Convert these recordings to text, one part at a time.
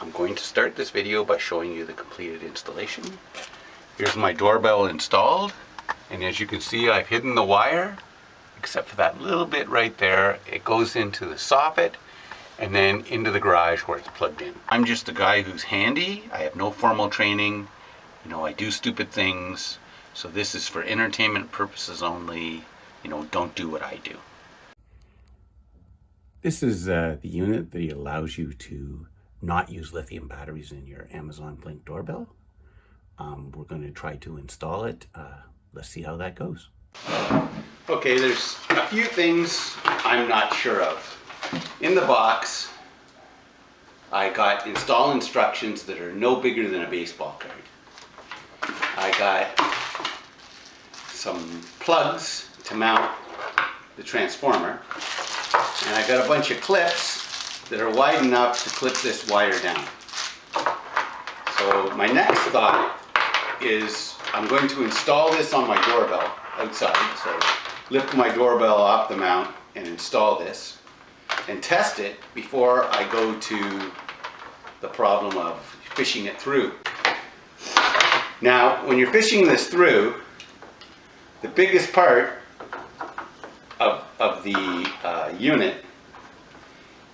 I'm going to start this video by showing you the completed installation. Here's my doorbell installed, and as you can see, I've hidden the wire, except for that little bit right there. It goes into the soffit and then into the garage where it's plugged in. I'm just a guy who's handy. I have no formal training. You know, I do stupid things. So this is for entertainment purposes only. You know, don't do what I do. This is the unit that allows you to not use lithium batteries in your Amazon Blink doorbell. We're going to try to install it. Let's see how that goes. Okay, there's a few things I'm not sure of. In the box, I got install instructions that are no bigger than a baseball card. I got some plugs to mount the transformer, and I got a bunch of clips that are wide enough to clip this wire down. So my next thought is I'm going to install this on my doorbell outside. So lift my doorbell off the mount and install this and test it before I go to the problem of fishing it through. Now, when you're fishing this through, the biggest part of the unit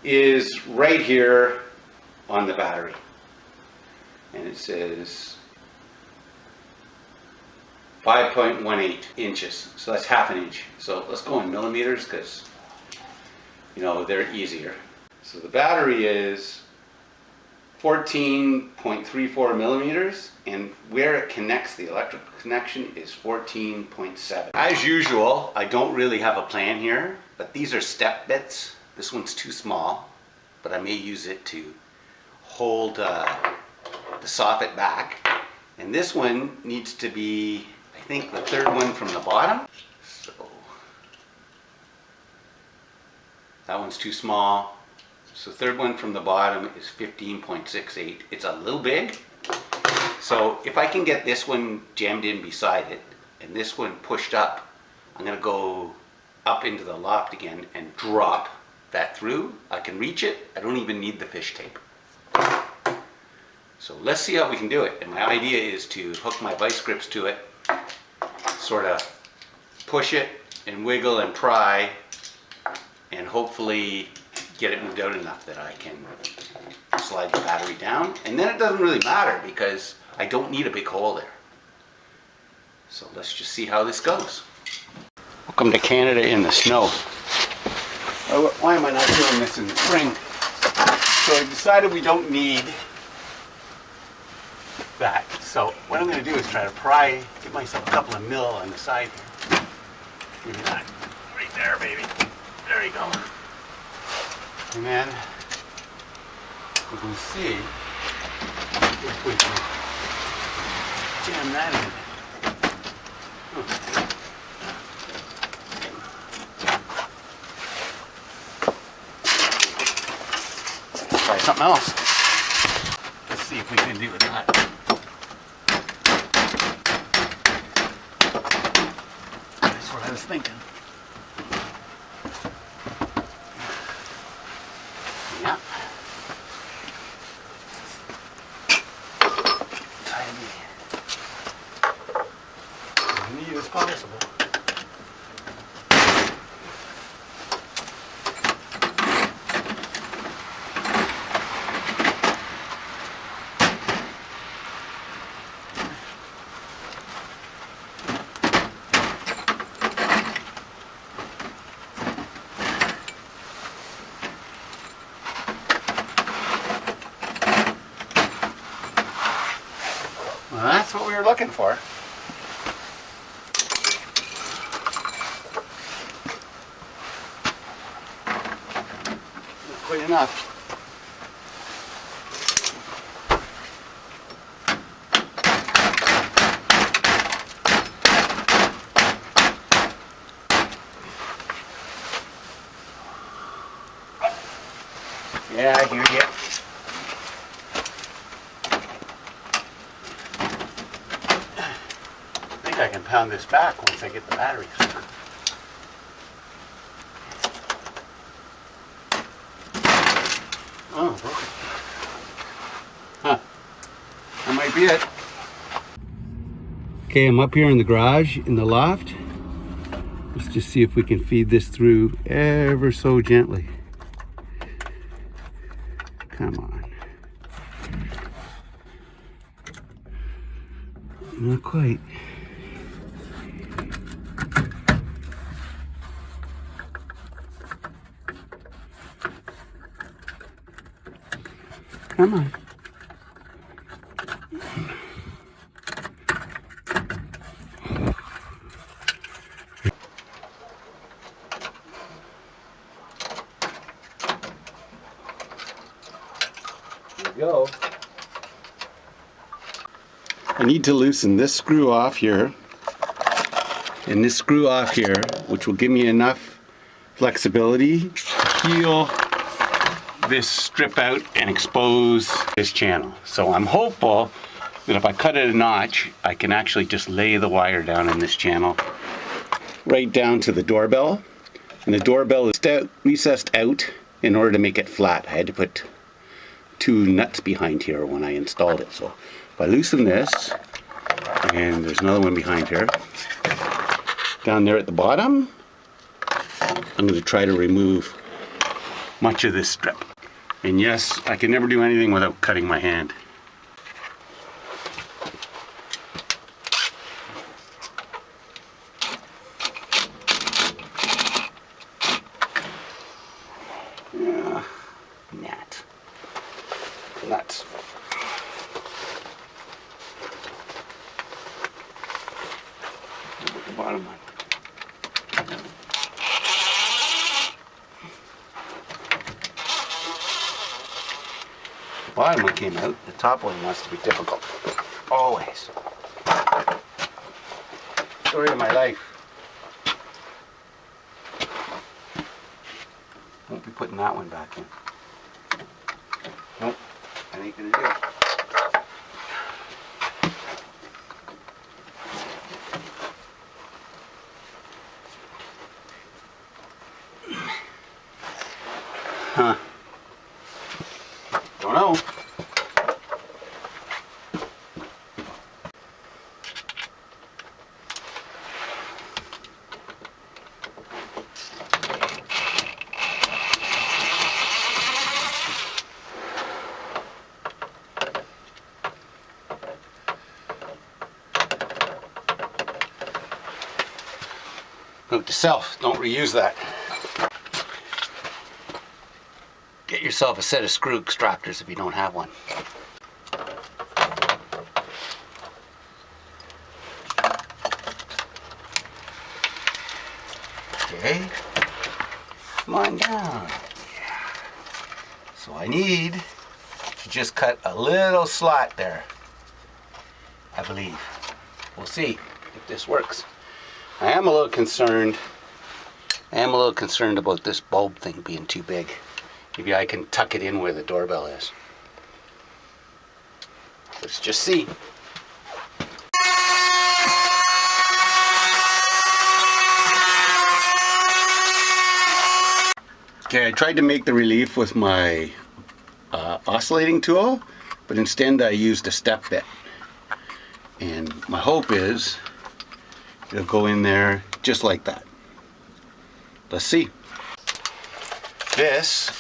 is right here on the battery. And it says 5.18 inches. So that's half an inch. So let's go in millimeters because, you know, they're easier. So the battery is 14.34 millimeters, and where it connects, the electrical connection, is 14.7. As usual, I don't really have a plan here, but these are step bits. This one's too small, but I may use it to hold the soffit back. And this one needs to be, I think, the third one from the bottom. So that one's too small. So the third one from the bottom is 15.68. It's a little big. So if I can get this one jammed in beside it and this one pushed up, I'm going to go up into the loft again and drop that through. I can reach it. I don't even need the fish tape. So let's see how we can do it. And my idea is to hook my vice grips to it, sort of push it and wiggle and pry, and hopefully get it moved out enough that I can slide the battery down. And then it doesn't really matter because I don't need a big hole there. So let's just see how this goes. Welcome to Canada in the snow. Why am I not doing this in the spring? So I decided we don't need that. So what I'm going to do is try to pry, give myself a couple of mil on the side here. Maybe not. Right there, baby. There you go. And then we can see if we can jam that in. Try something else. Let's see if we can do that. That's what I was thinking. Yeah. Tiny. As neat as possible. Well, that's what we were looking for. Not quite enough. Yeah, I hear you. I think I can pound this back once I get the battery through. Oh, broken. be it. Okay, I'm up here in the garage, in the loft. Let's just see if we can feed this through ever so gently. Come on. Not quite. Come on. There we go. I need to loosen this screw off here and this screw off here, which will give me enough flexibility to peel this strip out and expose this channel. So I'm hopeful that if I cut it a notch, I can actually just lay the wire down in this channel right down to the doorbell. And the doorbell is recessed out in order to make it flat. I had to put 2 nuts behind here when I installed it. So if I loosen this, and there's another one behind here, down there at the bottom, I'm going to try to remove much of this strip. And yes, I can never do anything without cutting my hand. Yeah, nuts. The bottom one. The bottom one came out. The top one wants to be difficult. Always. Story of my life. Won't be putting that one back in. Nope. I ain't gonna do it. Huh. Don't know. Note to self, don't reuse that. Get yourself a set of screw extractors if you don't have one. Okay, come on down. Yeah. So I need to just cut a little slot there, I believe. We'll see if this works. I am a little concerned about this bulb thing being too big. Maybe I can tuck it in where the doorbell is. Let's just see. Okay, I tried to make the relief with my oscillating tool, but instead I used a step bit. And my hope is it'll go in there just like that. Let's see. This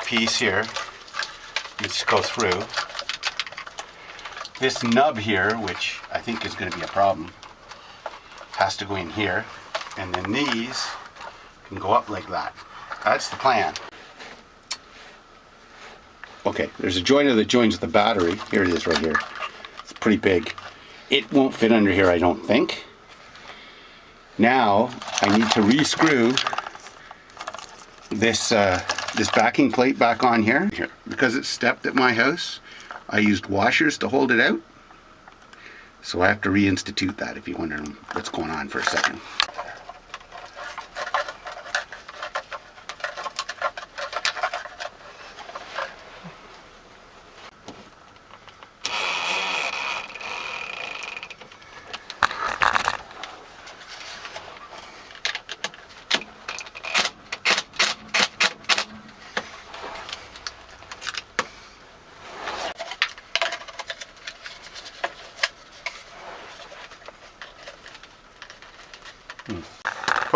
piece here needs to go through. This nub here, which I think is going to be a problem, has to go in here. And then these can go up like that. That's the plan. Okay, there's a joiner that joins the battery. Here it is right here. It's pretty big. It won't fit under here, I don't think. Now I need to re-screw this this backing plate back on here. Because it's stepped at my house, I used washers to hold it out. So I have to reinstitute that if you're wondering what's going on for a second.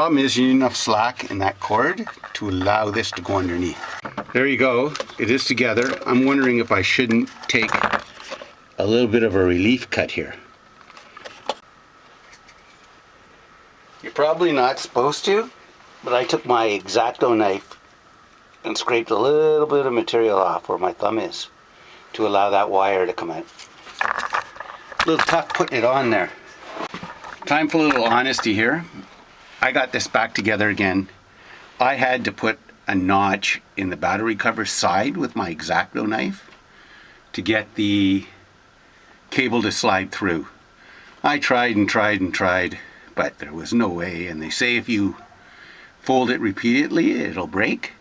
problem is you need enough slack in that cord to allow this to go underneath. There you go. It is together. I'm wondering if I shouldn't take a little bit of a relief cut here. You're probably not supposed to, but I took my X-Acto knife and scraped a little bit of material off where my thumb is to allow that wire to come out. A little tough putting it on there. Time for a little honesty here. I got this back together again. I had to put a notch in the battery cover side with my X-Acto knife to get the cable to slide through. I tried and tried and tried, but there was no way, and they say if you fold it repeatedly it'll break.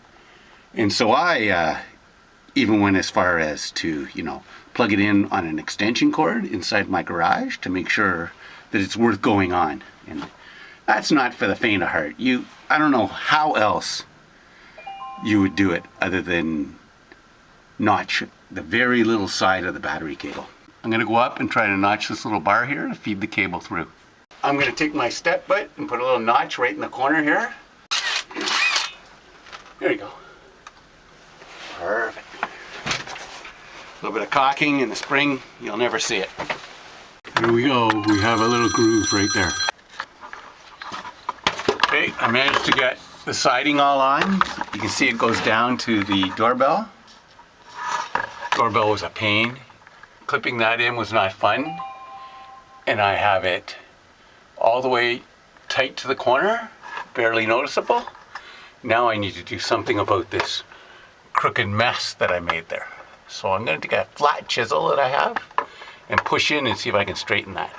And so I even went as far as to, plug it in on an extension cord inside my garage to make sure that it's worth going on. And that's not for the faint of heart. I don't know how else you would do it other than notch the very little side of the battery cable. I'm going to go up and try to notch this little bar here to feed the cable through. I'm going to take my step butt and put a little notch right in the corner here. There you go. Perfect. A little bit of caulking in the spring, you'll never see it. Here we go, we have a little groove right there. Okay, I managed to get the siding all on. You can see it goes down to the doorbell. Doorbell was a pain. Clipping that in was not fun. And I have it all the way tight to the corner, barely noticeable. Now I need to do something about this crooked mess that I made there. So I'm going to take a flat chisel that I have and push in and see if I can straighten that.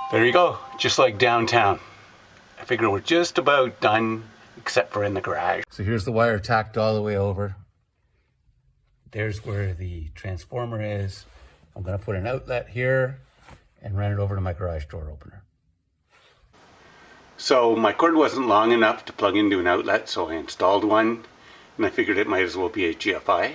There you go, just like downtown. I figure we're just about done, except for in the garage. So here's the wire tacked all the way over. There's where the transformer is. I'm going to put an outlet here and run it over to my garage door opener. So my cord wasn't long enough to plug into an outlet, so I installed one, and I figured it might as well be a GFI.